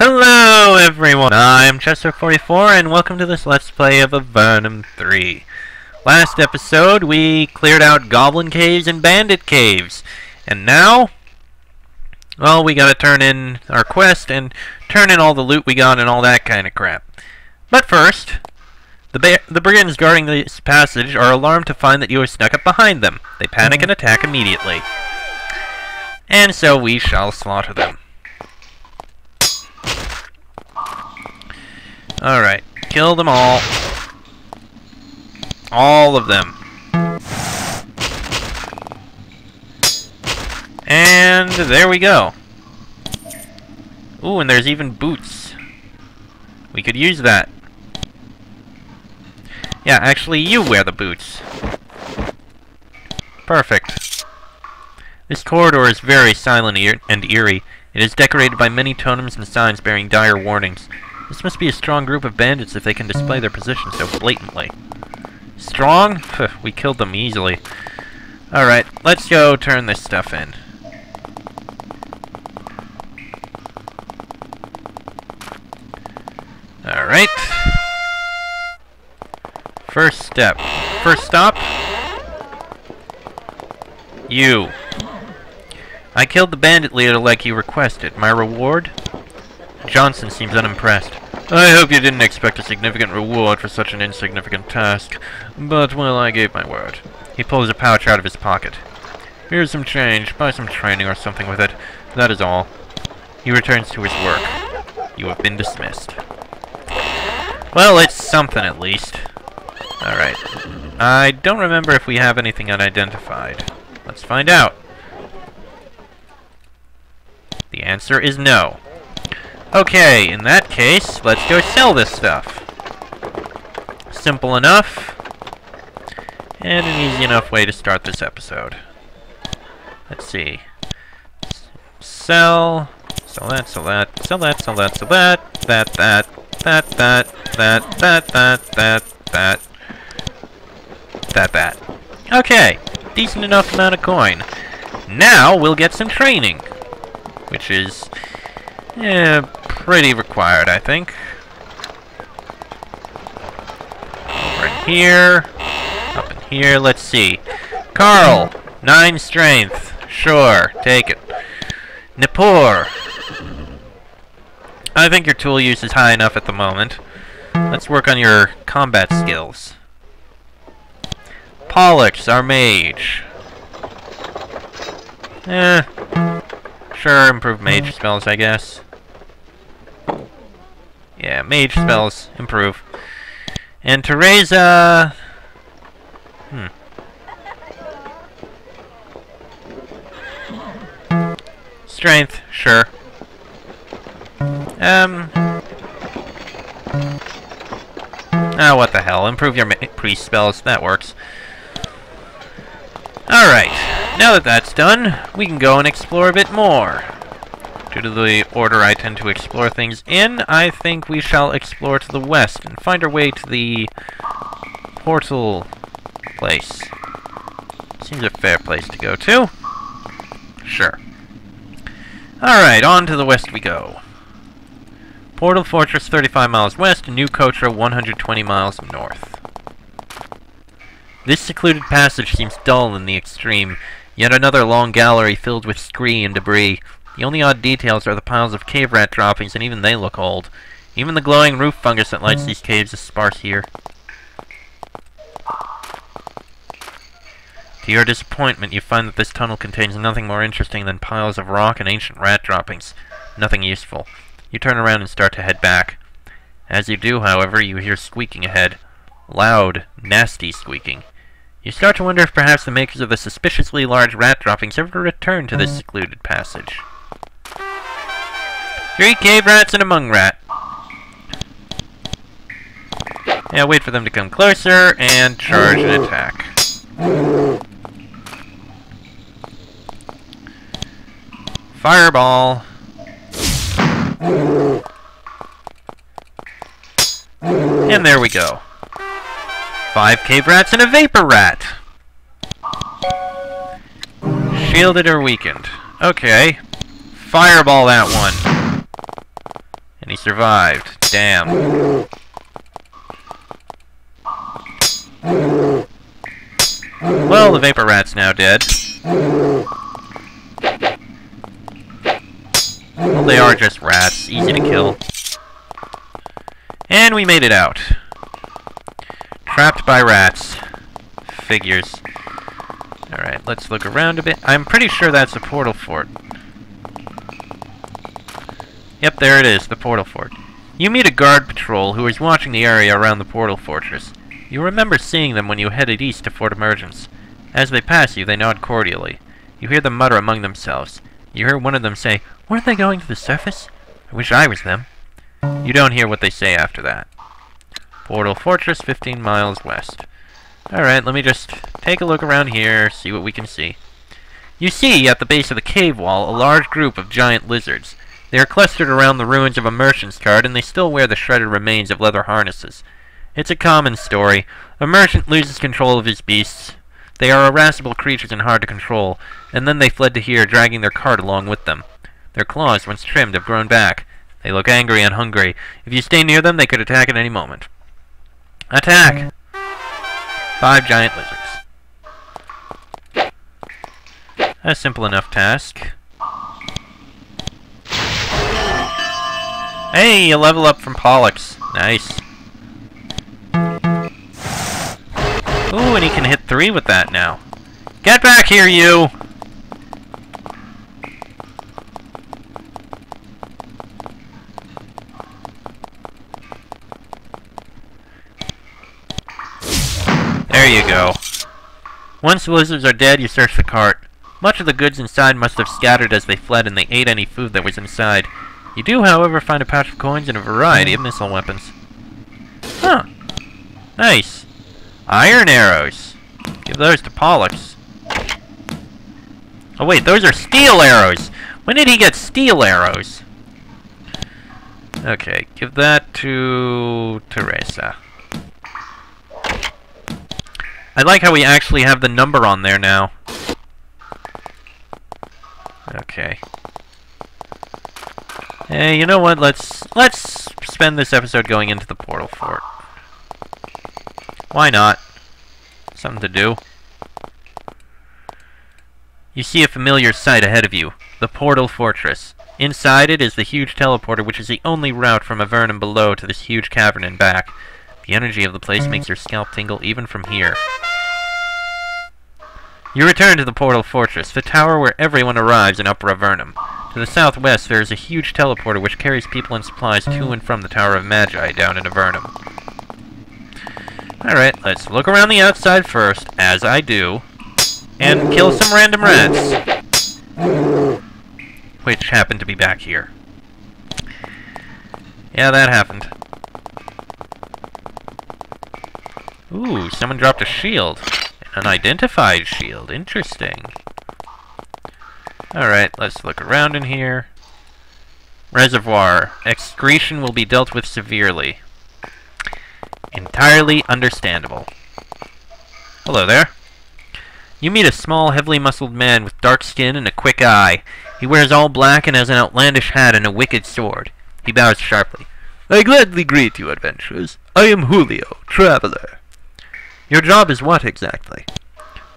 Hello everyone, I'm Chester44 and welcome to this Let's Play of Avernum 3. Last episode we cleared out Goblin Caves and Bandit Caves, and now, well, we gotta turn in our quest and turn in all the loot we got and all that kind of crap. But first, the brigands guarding this passage are alarmed to find that you are snuck up behind them. They panic and attack immediately. And so we shall slaughter them. Alright, kill them all. All of them. And there we go. Ooh, and there's even boots. We could use that. Yeah, actually you wear the boots. Perfect. This corridor is very silent and eerie. It is decorated by many totems and signs bearing dire warnings. This must be a strong group of bandits if they can display their position so blatantly. Strong? We killed them easily. Alright, let's go turn this stuff in. Alright. First step. First stop. You. I killed the bandit leader like you requested. My reward? Johnson seems unimpressed. I hope you didn't expect a significant reward for such an insignificant task, but, well, I gave my word. He pulls a pouch out of his pocket. Here's some change. Buy some training or something with it. That is all. He returns to his work. You have been dismissed. Well, it's something at least. Alright. I don't remember if we have anything unidentified. Let's find out. The answer is no. Okay, in that case, let's go sell this stuff. Simple enough. And an easy enough way to start this episode. Let's see. Sell that, sell that, sell that, sell that, sell that, that. Okay, decent enough amount of coin. Now we'll get some training, which is pretty required, I think. Over in here, up in here, let's see. Carl, 9 strength. Sure, take it. Nippur. I think your tool use is high enough at the moment. Let's work on your combat skills. Pollux, our mage. Sure, improve mage spells, I guess. Yeah, mage spells, improve. And Teresa... Strength, sure. Ah, what the hell. Improve your priest spells, that works. Alright, now that that's done, we can go and explore a bit more. Due to the order I tend to explore things in, I think we shall explore to the west and find our way to the portal place. Seems a fair place to go to. Sure. Alright, on to the west we go. Portal Fortress 35 miles west, and New Kotra 120 miles north. This secluded passage seems dull in the extreme. Yet another long gallery filled with scree and debris. The only odd details are the piles of cave rat droppings, and even they look old. Even the glowing roof fungus that lights these caves is sparse here. To your disappointment, you find that this tunnel contains nothing more interesting than piles of rock and ancient rat droppings. Nothing useful. You turn around and start to head back. As you do, however, you hear squeaking ahead. Loud, nasty squeaking. You start to wonder if perhaps the makers of the suspiciously large rat droppings ever returned to this secluded passage. 3 cave rats and a mung rat. Yeah, wait for them to come closer and charge and attack. Fireball. And there we go. 5 cave rats and a vapor rat. Shielded or weakened. Okay. Fireball that one. survived. Damn. Well, the vapor rat's now dead. Well, they are just rats. Easy to kill. And we made it out. Trapped by rats. Figures. Alright, let's look around a bit. I'm pretty sure that's the portal fort. Yep, there it is, the portal fort. You meet a guard patrol who is watching the area around the portal fortress. You remember seeing them when you headed east to Fort Emergence. As they pass you, they nod cordially. You hear them mutter among themselves. You hear one of them say, "Weren't they going to the surface? I wish I was them." You don't hear what they say after that. Portal fortress, 15 miles west. Alright, let me just take a look around here, see what we can see. You see, at the base of the cave wall, a large group of giant lizards. They are clustered around the ruins of a merchant's cart, and they still wear the shredded remains of leather harnesses. It's a common story. A merchant loses control of his beasts. They are irascible creatures and hard to control, and then they fled to here, dragging their cart along with them. Their claws, once trimmed, have grown back. They look angry and hungry. If you stay near them, they could attack at any moment. Attack! 5 giant lizards. A simple enough task. Hey, you level up from Pollux. Nice. Ooh, and he can hit 3 with that now. Get back here, you! There you go. Once the lizards are dead, you search the cart. Much of the goods inside must have scattered as they fled, and they ate any food that was inside. You do, however, find a pouch of coins and a variety of missile weapons. Huh. Nice. Iron arrows. Give those to Pollux. Oh wait, those are steel arrows! When did he get steel arrows? Okay, give that to Teresa. I like how we actually have the number on there now. Okay. Hey, you know what? Let's spend this episode going into the portal fort. Why not? Something to do. You see a familiar sight ahead of you. The portal fortress. Inside it is the huge teleporter, which is the only route from Avernum below to this huge cavern and back. The energy of the place makes your scalp tingle even from here. You return to the portal fortress, the tower where everyone arrives in Upper Avernum. To the southwest, there is a huge teleporter which carries people and supplies to and from the Tower of Magi down in Avernum. Alright, let's look around the outside first, as I do, and kill some random rats. Which happen to be back here. Yeah, that happened. Ooh, someone dropped a shield. An unidentified shield. Interesting. Alright, let's look around in here. Reservoir. Excretion will be dealt with severely. Entirely understandable. Hello there. You meet a small, heavily muscled man with dark skin and a quick eye. He wears all black and has an outlandish hat and a wicked sword. He bows sharply. I gladly greet you, adventurers. I am Julio, traveler. Your job is what, exactly?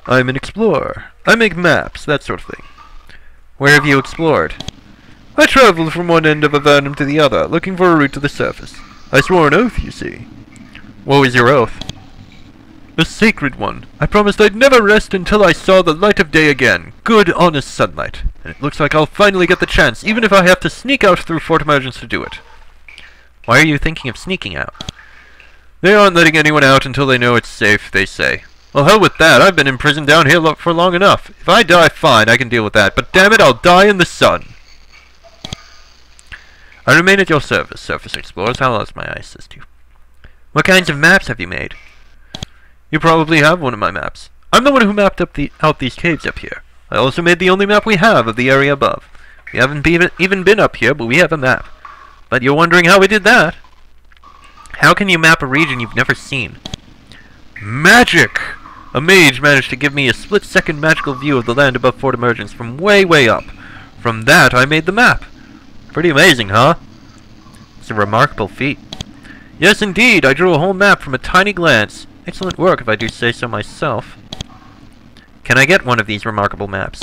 I am an explorer. I make maps, that sort of thing. Where have you explored? I traveled from one end of Avernum to the other, looking for a route to the surface. I swore an oath, you see. What was your oath? A sacred one. I promised I'd never rest until I saw the light of day again. Good, honest sunlight. And it looks like I'll finally get the chance, even if I have to sneak out through Fort Emergence to do it. Why are you thinking of sneaking out? They aren't letting anyone out until they know it's safe, they say. Well, hell with that. I've been in prison down here for long enough. If I die, fine, I can deal with that. But damn it, I'll die in the sun. I remain at your service, Surface Explorers. How else may I assist you? What kinds of maps have you made? You probably have one of my maps. I'm the one who mapped out these caves up here. I also made the only map we have of the area above. We haven't even been up here, but we have a map. But you're wondering how we did that? How can you map a region you've never seen? Magic! A mage managed to give me a split-second magical view of the land above Fort Emergence from way, way up. From that, I made the map. Pretty amazing, huh? It's a remarkable feat. Yes, indeed, I drew a whole map from a tiny glance. Excellent work, if I do say so myself. Can I get one of these remarkable maps?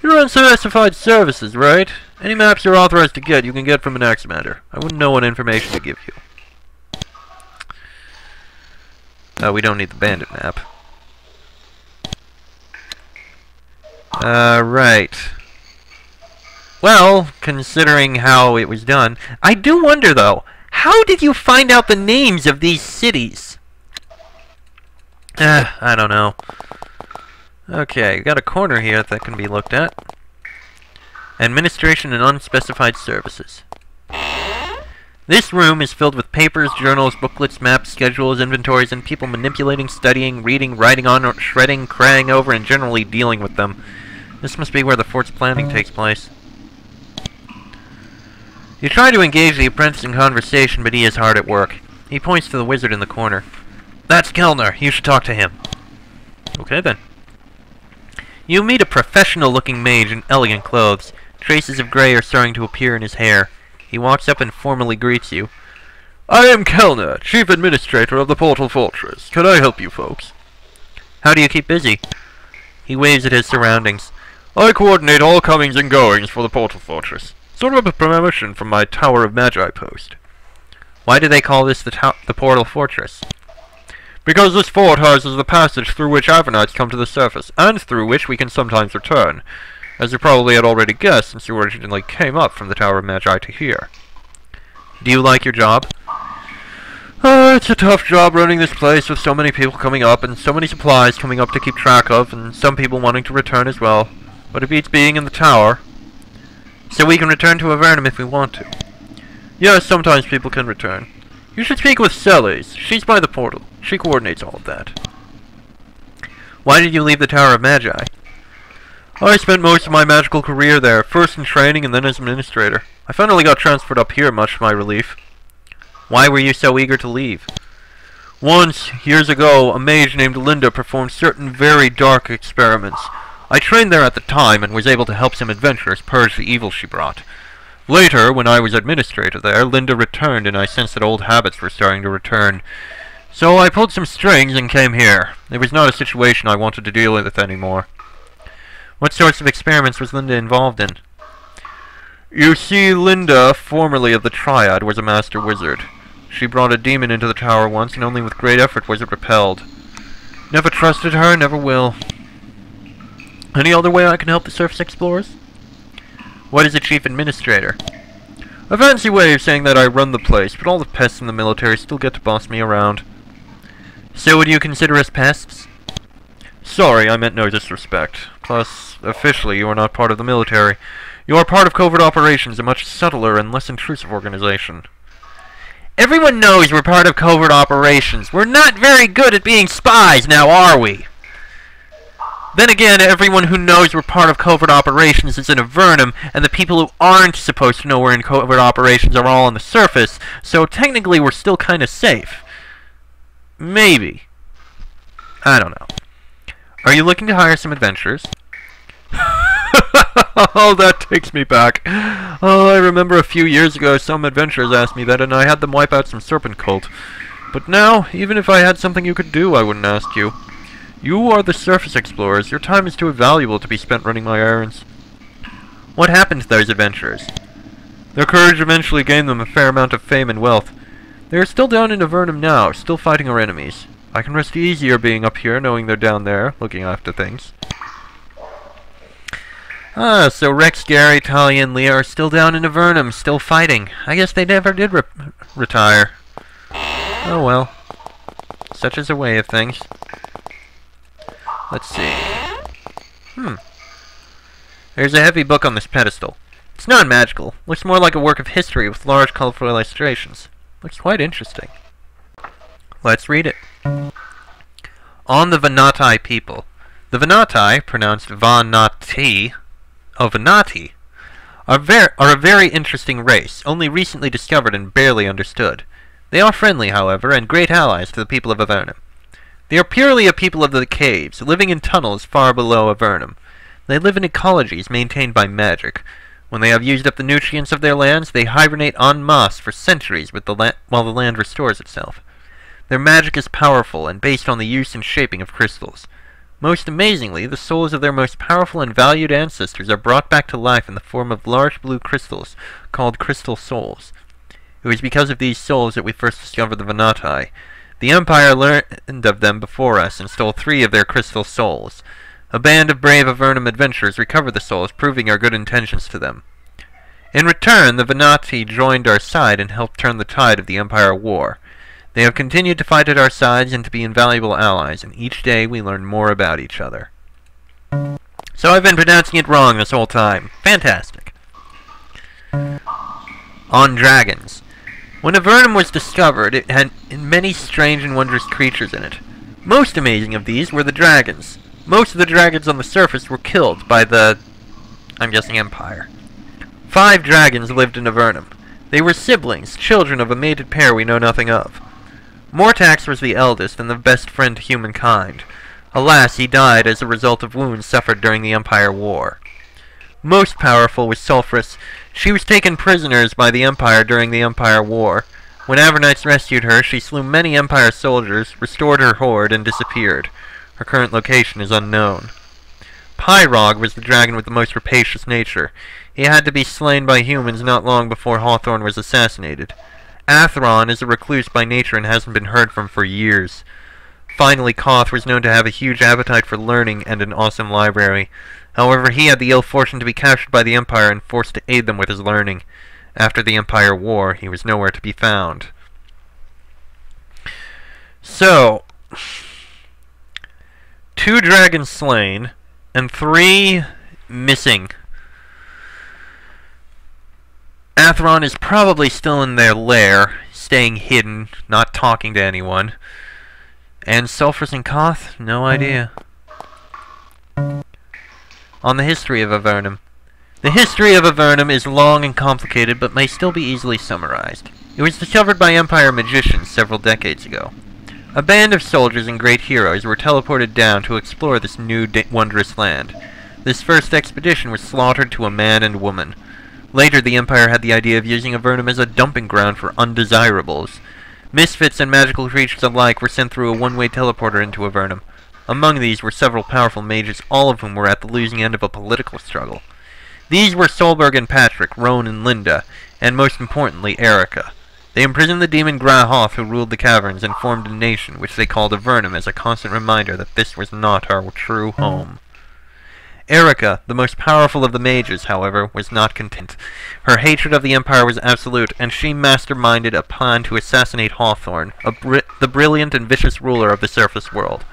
You're on specified services, right? Any maps you're authorized to get, you can get from an Axamander. I wouldn't know what information to give you. We don't need the bandit map. Right. Well, considering how it was done, I do wonder, though, how did you find out the names of these cities? I don't know. Okay, got a corner here that can be looked at. Administration and unspecified services. This room is filled with papers, journals, booklets, maps, schedules, inventories, and people manipulating, studying, reading, writing on, shredding, crying over, and generally dealing with them. This must be where the fort's planning takes place. You try to engage the apprentice in conversation, but he is hard at work. He points to the wizard in the corner. That's Kellner. You should talk to him. Okay, then. You meet a professional-looking mage in elegant clothes. Traces of gray are starting to appear in his hair. He walks up and formally greets you. I am Kellner, Chief Administrator of the Portal Fortress. Can I help you folks? How do you keep busy? He waves at his surroundings. I coordinate all comings and goings for the Portal Fortress. Sort of a promotion from my Tower of Magi post. Why do they call this the Portal Fortress? Because this fort houses the passage through which Avernites come to the surface, and through which we can sometimes return. As you probably had already guessed, since you originally came up from the Tower of Magi to here. Do you like your job? It's a tough job running this place with so many people coming up, and so many supplies coming up to keep track of, and some people wanting to return as well. But it beats being in the tower. So we can return to Avernum if we want to. Yes, sometimes people can return. You should speak with Celes. She's by the portal. She coordinates all of that. Why did you leave the Tower of Magi? I spent most of my magical career there, first in training and then as administrator. I finally got transferred up here, much to my relief. Why were you so eager to leave? Once, years ago, a mage named Linda performed certain very dark experiments. I trained there at the time and was able to help some adventurers purge the evil she brought. Later, when I was administrator there, Linda returned and I sensed that old habits were starting to return. So I pulled some strings and came here. It was not a situation I wanted to deal with anymore. What sorts of experiments was Linda involved in? You see, Linda, formerly of the Triad, was a master wizard. She brought a demon into the tower once, and only with great effort was it repelled. Never trusted her, never will. Any other way I can help the surface explorers? What is a chief administrator? A fancy way of saying that I run the place, but all the pests in the military still get to boss me around. So would you consider us pests? Sorry, I meant no disrespect. Plus, officially, you are not part of the military. You are part of covert operations, a much subtler and less intrusive organization. Everyone knows we're part of covert operations. We're not very good at being spies, now are we? Then again, everyone who knows we're part of covert operations is in Avernum, and the people who aren't supposed to know we're in covert operations are all on the surface, so technically we're still kind of safe. Maybe. I don't know. Are you looking to hire some adventurers? Oh, that takes me back. Oh, I remember a few years ago some adventurers asked me that, and I had them wipe out some serpent cult. But now, even if I had something you could do, I wouldn't ask you. You are the surface explorers. Your time is too valuable to be spent running my errands. What happened to those adventurers? Their courage eventually gained them a fair amount of fame and wealth. They are still down in Avernum now, still fighting our enemies. I can rest easier being up here, knowing they're down there, looking after things. Ah, so Rex, Gary, Talia, and Leah are still down in Avernum, still fighting. I guess they never did retire. Oh well. Such is the way of things. Let's see. There's a heavy book on this pedestal. It's not magical. Looks more like a work of history with large, colorful illustrations. Looks quite interesting. Let's read it. On the Venati people. The Venati, pronounced Vanati, Venati, are a very interesting race, only recently discovered and barely understood. They are friendly, however, and great allies to the people of Avernum. They are purely a people of the caves, living in tunnels far below Avernum. They live in ecologies maintained by magic. When they have used up the nutrients of their lands, they hibernate en masse for centuries while the land restores itself. Their magic is powerful and based on the use and shaping of crystals. Most amazingly, the souls of their most powerful and valued ancestors are brought back to life in the form of large blue crystals called crystal souls. It was because of these souls that we first discovered the Venati. The Empire learned of them before us and stole 3 of their crystal souls. A band of brave Avernum adventurers recovered the souls, proving our good intentions to them. In return, the Venati joined our side and helped turn the tide of the Empire War. They have continued to fight at our sides and to be invaluable allies, and each day we learn more about each other. So I've been pronouncing it wrong this whole time. Fantastic. On dragons. When Avernum was discovered, it had many strange and wondrous creatures in it. Most amazing of these were the dragons. Most of the dragons on the surface were killed by the, I'm guessing, Empire. 5 dragons lived in Avernum. They were siblings, children of a mated pair we know nothing of. Mortax was the eldest and the best friend to humankind. Alas, he died as a result of wounds suffered during the Empire War. Most powerful was Sulphurus. She was taken prisoners by the Empire during the Empire War. When Avernites rescued her, she slew many Empire soldiers, restored her horde, and disappeared. Her current location is unknown. Pyrog was the dragon with the most rapacious nature. He had to be slain by humans not long before Hawthorne was assassinated. Atheron is a recluse by nature and hasn't been heard from for years. Finally, Koth was known to have a huge appetite for learning and an awesome library. However, he had the ill fortune to be captured by the Empire and forced to aid them with his learning. After the Empire War, he was nowhere to be found. So, 2 dragons slain, and 3 missing. Atheron is probably still in their lair, staying hidden, not talking to anyone. And Sulphurus and Koth? No idea. On the history of Avernum. The history of Avernum is long and complicated, but may still be easily summarized. It was discovered by Empire magicians several decades ago. A band of soldiers and great heroes were teleported down to explore this new wondrous land. This first expedition was slaughtered to a man and woman. Later, the Empire had the idea of using Avernum as a dumping ground for undesirables. Misfits and magical creatures alike were sent through a one-way teleporter into Avernum. Among these were several powerful mages, all of whom were at the losing end of a political struggle. These were Solberg and Patrick, Roan and Linda, and most importantly, Erica. They imprisoned the demon Grahoth who ruled the caverns and formed a nation, which they called Avernum as a constant reminder that this was not our true home. Erica, the most powerful of the mages, however, was not content. Her hatred of the Empire was absolute, and she masterminded a plan to assassinate Hawthorne, the brilliant and vicious ruler of the surface world.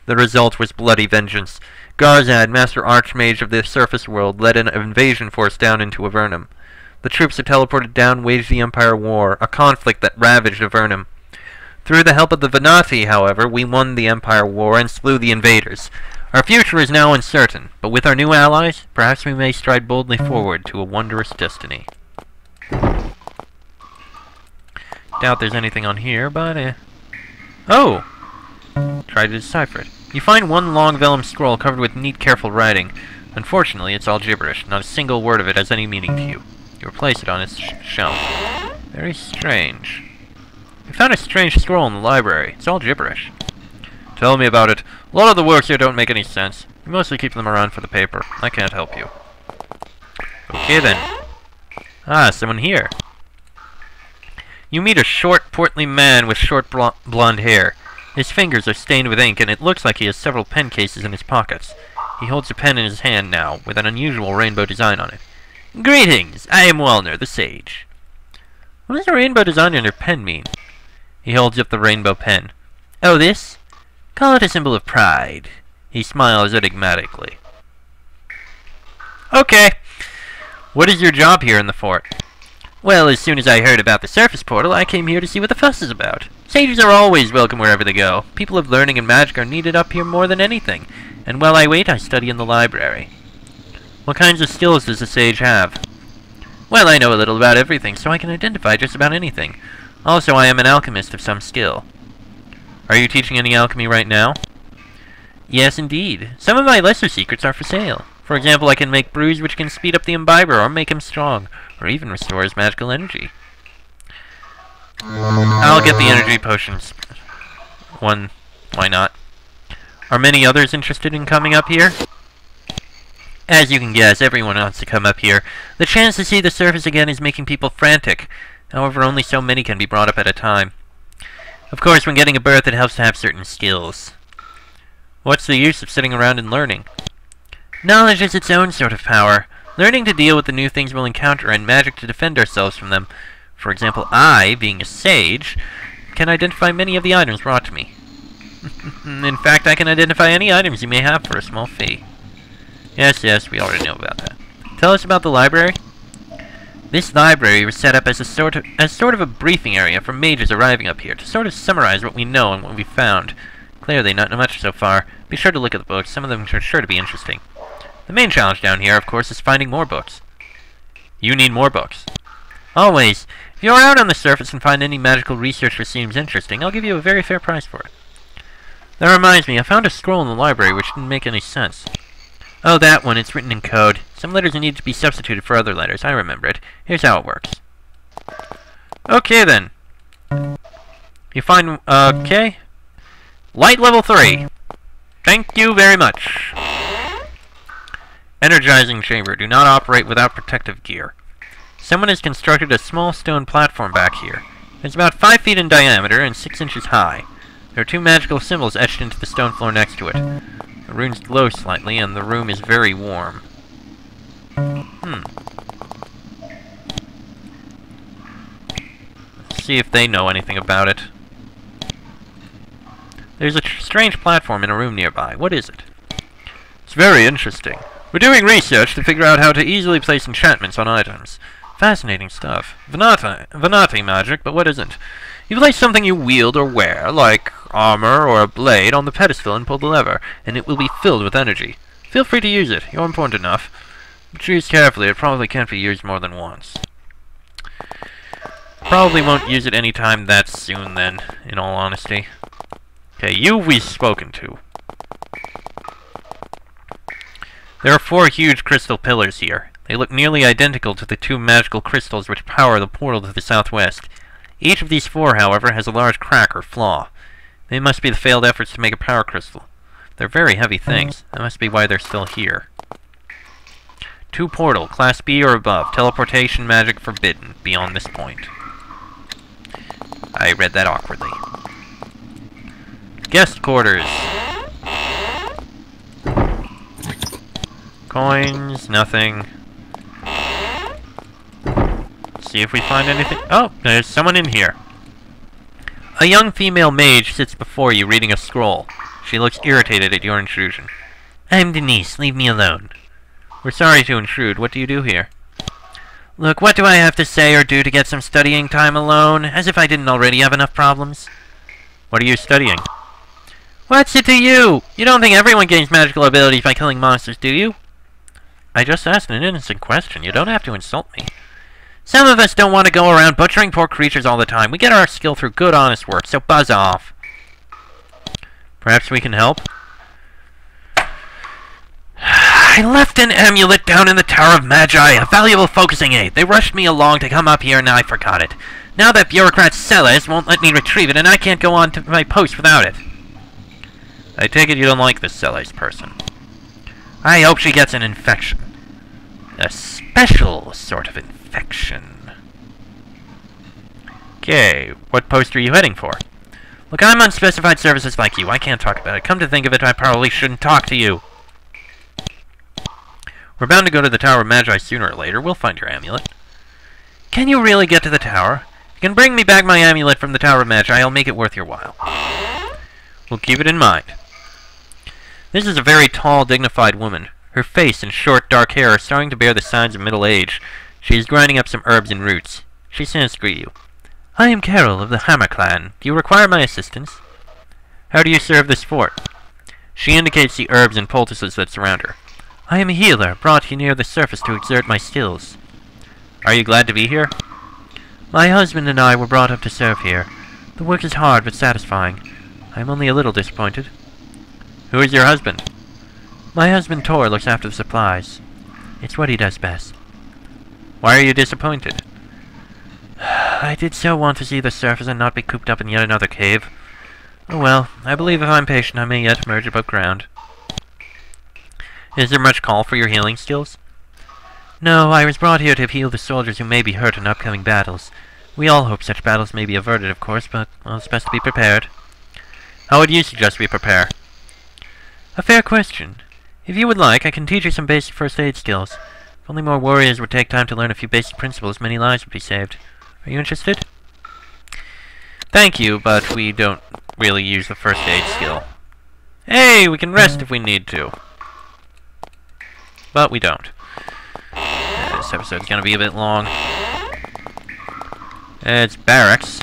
The result was bloody vengeance. Garzad, master archmage of the surface world, led an invasion force down into Avernum. The troops that teleported down waged the Empire War, a conflict that ravaged Avernum. Through the help of the Venati, however, we won the Empire War and slew the invaders. Our future is now uncertain, but with our new allies, perhaps we may stride boldly forward to a wondrous destiny. Doubt there's anything on here, but Oh! Try to decipher it. You find one long vellum scroll covered with neat, careful writing. Unfortunately, it's all gibberish. Not a single word of it has any meaning to you. You replace it on its shelf. Very strange. We found a strange scroll in the library. It's all gibberish. Tell me about it. A lot of the works here don't make any sense. You mostly keep them around for the paper. I can't help you. Okay then. Ah, someone here. You meet a short, portly man with short blonde hair. His fingers are stained with ink, and it looks like he has several pen cases in his pockets. He holds a pen in his hand now, with an unusual rainbow design on it. Greetings! I am Walner, the sage. What does the rainbow design on your pen mean? He holds up the rainbow pen. Oh, this? Call it a symbol of pride. He smiles enigmatically. Okay. What is your job here in the fort? Well, as soon as I heard about the surface portal, I came here to see what the fuss is about. Sages are always welcome wherever they go. People of learning and magic are needed up here more than anything. And while I wait, I study in the library. What kinds of skills does a sage have? Well, I know a little about everything, so I can identify just about anything. Also, I am an alchemist of some skill. Are you teaching any alchemy right now? Yes, indeed. Some of my lesser secrets are for sale. For example, I can make brews which can speed up the imbiber or make him strong, or even restore his magical energy. I'll get the energy potions. One, why not? Are many others interested in coming up here? As you can guess, everyone wants to come up here. The chance to see the surface again is making people frantic. However, only so many can be brought up at a time. Of course, when getting a berth, it helps to have certain skills. What's the use of sitting around and learning? Knowledge is its own sort of power. Learning to deal with the new things we'll encounter and magic to defend ourselves from them. For example, I, being a sage, can identify many of the items brought to me. In fact, I can identify any items you may have for a small fee. Yes, we already know about that. Tell us about the library. This library was set up as sort of a briefing area for mages arriving up here, to sort of summarize what we know and what we found. Clearly, not much so far. Be sure to look at the books. Some of them are sure to be interesting. The main challenge down here, of course, is finding more books. You need more books. Always. If you're out on the surface and find any magical research which seems interesting, I'll give you a very fair price for it. That reminds me, I found a scroll in the library which didn't make any sense. Oh, that one. It's written in code. Some letters need to be substituted for other letters. I remember it. Here's how it works. Okay, then. You find... okay. Light level 3. Thank you very much. Energizing chamber. Do not operate without protective gear. Someone has constructed a small stone platform back here. It's about 5 feet in diameter and 6 inches high. There are 2 magical symbols etched into the stone floor next to it. The runes glow slightly, and the room is very warm. Let's see if they know anything about it. There's a strange platform in a room nearby. What is it? It's very interesting. We're doing research to figure out how to easily place enchantments on items. Fascinating stuff. Venati magic, but what isn't? You place something you wield or wear, like armor or a blade, on the pedestal and pull the lever, and it will be filled with energy. Feel free to use it. You're important enough. But choose carefully. It probably can't be used more than once. Probably won't use it anytime that soon, then, in all honesty. Okay, you we've spoken to. There are 4 huge crystal pillars here. They look nearly identical to the 2 magical crystals which power the portal to the southwest. Each of these 4, however, has a large crack or flaw. They must be the failed efforts to make a power crystal. They're very heavy things. That must be why they're still here. 2 portal, class B or above. Teleportation magic forbidden beyond this point. I read that awkwardly. Guest quarters. Coins, nothing. See if we find anything. Oh, there's someone in here. A young female mage sits before you reading a scroll. She looks irritated at your intrusion. I'm Denise. Leave me alone. We're sorry to intrude. What do you do here? Look, what do I have to say or do to get some studying time alone? As if I didn't already have enough problems. What are you studying? What's it to you? You don't think everyone gains magical abilities by killing monsters, do you? I just asked an innocent question. You don't have to insult me. Some of us don't want to go around butchering poor creatures all the time. We get our skill through good, honest work, so buzz off. Perhaps we can help? I left an amulet down in the Tower of Magi, a valuable focusing aid. They rushed me along to come up here, and I forgot it. Now that bureaucrat Celes won't let me retrieve it, and I can't go on to my post without it. I take it you don't like this Celes person. I hope she gets an infection. A special sort of infection. Okay, what post are you heading for? Look, I'm on specified services like you. I can't talk about it. Come to think of it, I probably shouldn't talk to you. We're bound to go to the Tower of Magi sooner or later. We'll find your amulet. Can you really get to the tower? You can bring me back my amulet from the Tower of Magi. I'll make it worth your while. We'll keep it in mind. This is a very tall, dignified woman. Her face and short, dark hair are starting to bear the signs of middle age. She is grinding up some herbs and roots. She stands to greet you. I am Carol of the Hammer Clan. Do you require my assistance? How do you serve this fort? She indicates the herbs and poultices that surround her. I am a healer, brought here near the surface to exert my skills. Are you glad to be here? My husband and I were brought up to serve here. The work is hard but satisfying. I am only a little disappointed. Who is your husband? My husband Tor looks after the supplies. It's what he does best. Why are you disappointed? I did so want to see the surface and not be cooped up in yet another cave. Oh well, I believe if I'm patient I may yet emerge above ground. Is there much call for your healing skills? No, I was brought here to heal the soldiers who may be hurt in upcoming battles. We all hope such battles may be averted, of course, but, well, it's best to be prepared. How would you suggest we prepare? A fair question. If you would like, I can teach you some basic first aid skills. If only more warriors would take time to learn a few basic principles, many lives would be saved. Are you interested? Thank you, but we don't really use the first aid skill. Hey, we can rest if we need to. But we don't. This episode's gonna be a bit long. It's barracks.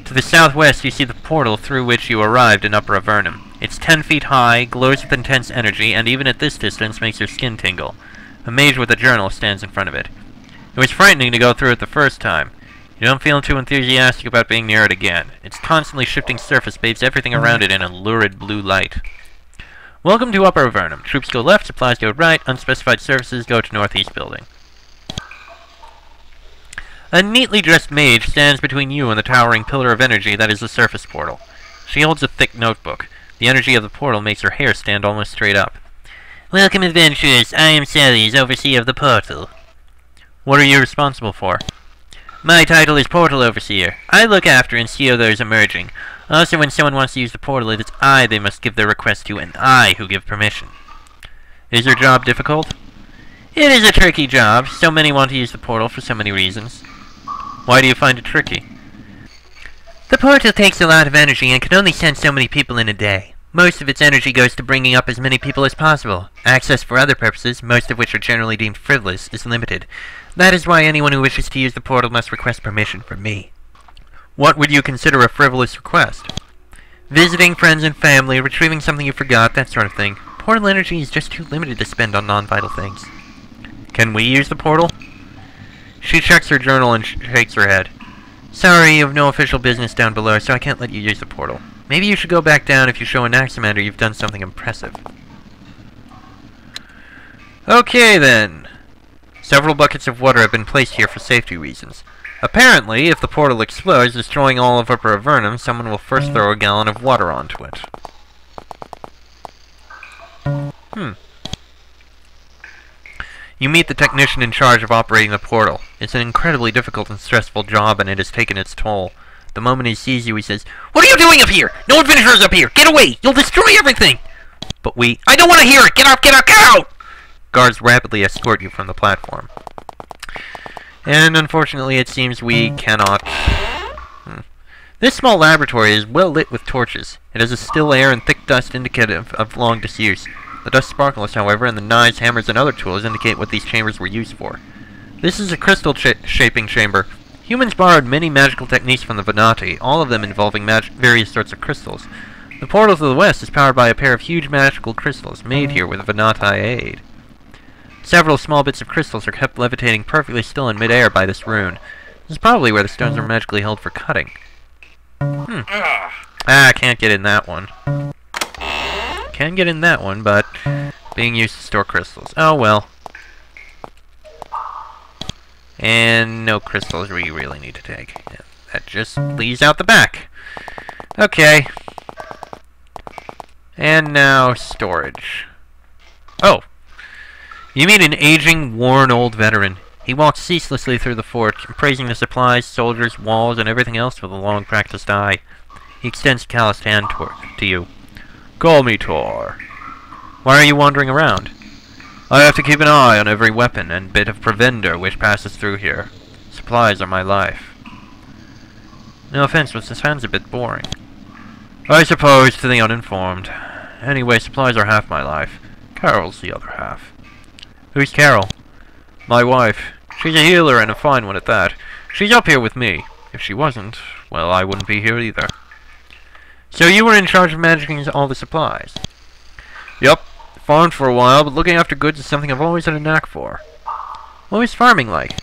To the southwest, you see the portal through which you arrived in Upper Avernum. It's 10 feet high, glows with intense energy, and even at this distance makes your skin tingle. A mage with a journal stands in front of it. It was frightening to go through it the first time. You don't feel too enthusiastic about being near it again. Its constantly shifting surface bathes everything around it in a lurid blue light. Welcome to Upper Avernum. Troops go left, supplies go right, unspecified services go to northeast building. A neatly dressed mage stands between you and the towering pillar of energy that is the surface portal. She holds a thick notebook. The energy of the portal makes her hair stand almost straight up. Welcome, adventurers. I am Sally's overseer of the portal. What are you responsible for? My title is Portal Overseer. I look after and steer those emerging. Also, when someone wants to use the portal, it is I they must give their request to, and I who give permission. Is your job difficult? It is a tricky job. So many want to use the portal for so many reasons. Why do you find it tricky? The portal takes a lot of energy and can only send so many people in a day. Most of its energy goes to bringing up as many people as possible. Access for other purposes, most of which are generally deemed frivolous, is limited. That is why anyone who wishes to use the portal must request permission from me. What would you consider a frivolous request? Visiting friends and family, retrieving something you forgot, that sort of thing. Portal energy is just too limited to spend on non-vital things. Can we use the portal? She checks her journal and shakes her head. Sorry, you have no official business down below, so I can't let you use the portal. Maybe you should go back down if you show Anaximander you've done something impressive. Okay, then. Several buckets of water have been placed here for safety reasons. Apparently, if the portal explodes, destroying all of Upper Avernum, someone will first throw a gallon of water onto it. You meet the technician in charge of operating the portal. It's an incredibly difficult and stressful job, and it has taken its toll. The moment he sees you, he says, "What are you doing up here? No adventurers up here! Get away! You'll destroy everything!" But I don't want to hear it! Get out! Get out! Get out! Guards rapidly escort you from the platform. And unfortunately, it seems we cannot... This small laboratory is well lit with torches. It has a still air and thick dust indicative of long disuse. The dust sparkles, however, and the knives, hammers, and other tools indicate what these chambers were used for. This is a crystal shaping chamber. Humans borrowed many magical techniques from the Venati, all of them involving various sorts of crystals. The portal to the west is powered by a pair of huge magical crystals, made here with Venati aid. Several small bits of crystals are kept levitating perfectly still in midair by this rune. This is probably where the stones are magically held for cutting. I can't get in that one. Can get in that one, but being used to store crystals. Oh well. And no crystals we really need to take. Yeah, that just leaves out the back. Okay. And now storage. Oh. You meet an aging, worn old veteran. He walks ceaselessly through the fort, praising the supplies, soldiers, walls, and everything else with a long practiced eye. He extends a calloused hand to you. Call me Tor. Why are you wandering around? I have to keep an eye on every weapon and bit of provender which passes through here. Supplies are my life. No offense, but this sounds a bit boring. I suppose to the uninformed. Anyway, supplies are half my life. Carol's the other half. Who's Carol? My wife. She's a healer and a fine one at that. She's up here with me. If she wasn't, well, I wouldn't be here either. So you were in charge of managing all the supplies? Yup. Farmed for a while, but looking after goods is something I've always had a knack for. What was farming like?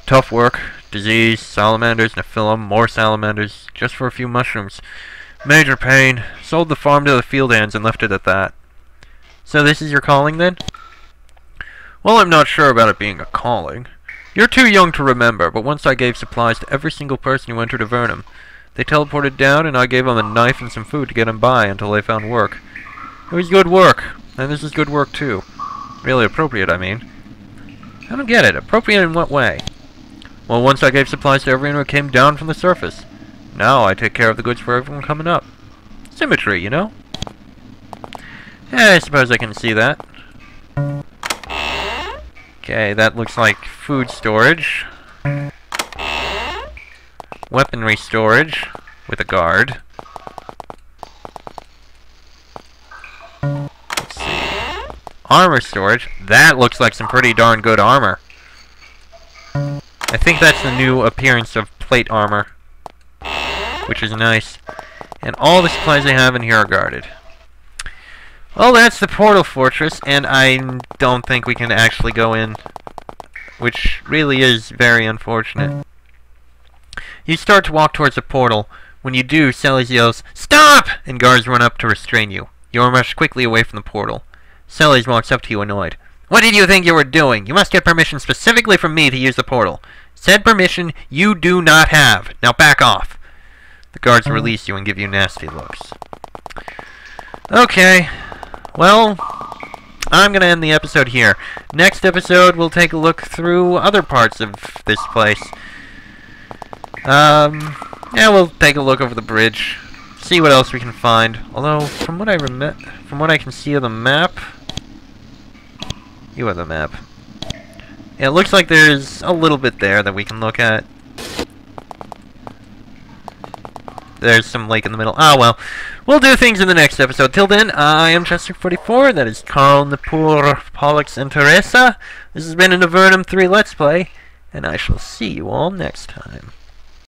Tough work. Disease, salamanders, nephilim, more salamanders, just for a few mushrooms. Major pain. Sold the farm to the field hands and left it at that. So this is your calling, then? Well, I'm not sure about it being a calling. You're too young to remember, but once I gave supplies to every single person who entered Avernum. They teleported down, and I gave them a knife and some food to get them by until they found work. It was good work, and this is good work too. Really appropriate, I mean. I don't get it. Appropriate in what way? Well, once I gave supplies to everyone who came down from the surface. Now I take care of the goods for everyone coming up. Symmetry, you know? Yeah, I suppose I can see that. Okay, that looks like food storage. Weaponry storage with a guard. Let's see. Armor storage. That looks like some pretty darn good armor. I think that's the new appearance of plate armor, which is nice. And all the supplies they have in here are guarded. Well, that's the portal fortress, and I don't think we can actually go in, which really is very unfortunate. You start to walk towards the portal. When you do, Celes yells, "Stop!" and guards run up to restrain you. You are rushed quickly away from the portal. Celes walks up to you annoyed. "What did you think you were doing? You must get permission specifically from me to use the portal. Said permission you do not have. Now back off." The guards release you and give you nasty looks. Okay. Well, I'm going to end the episode here. Next episode, we'll take a look through other parts of this place. Yeah, we'll take a look over the bridge, see what else we can find. Although, from what I can see of the map, you have the map. Yeah, it looks like there's a little bit there that we can look at. There's some lake in the middle. Ah, well. We'll do things in the next episode. Till then, I am Chester44. That is Carl, Napur, Pollux, and Teresa. This has been an Avernum 3 Let's Play, and I shall see you all next time.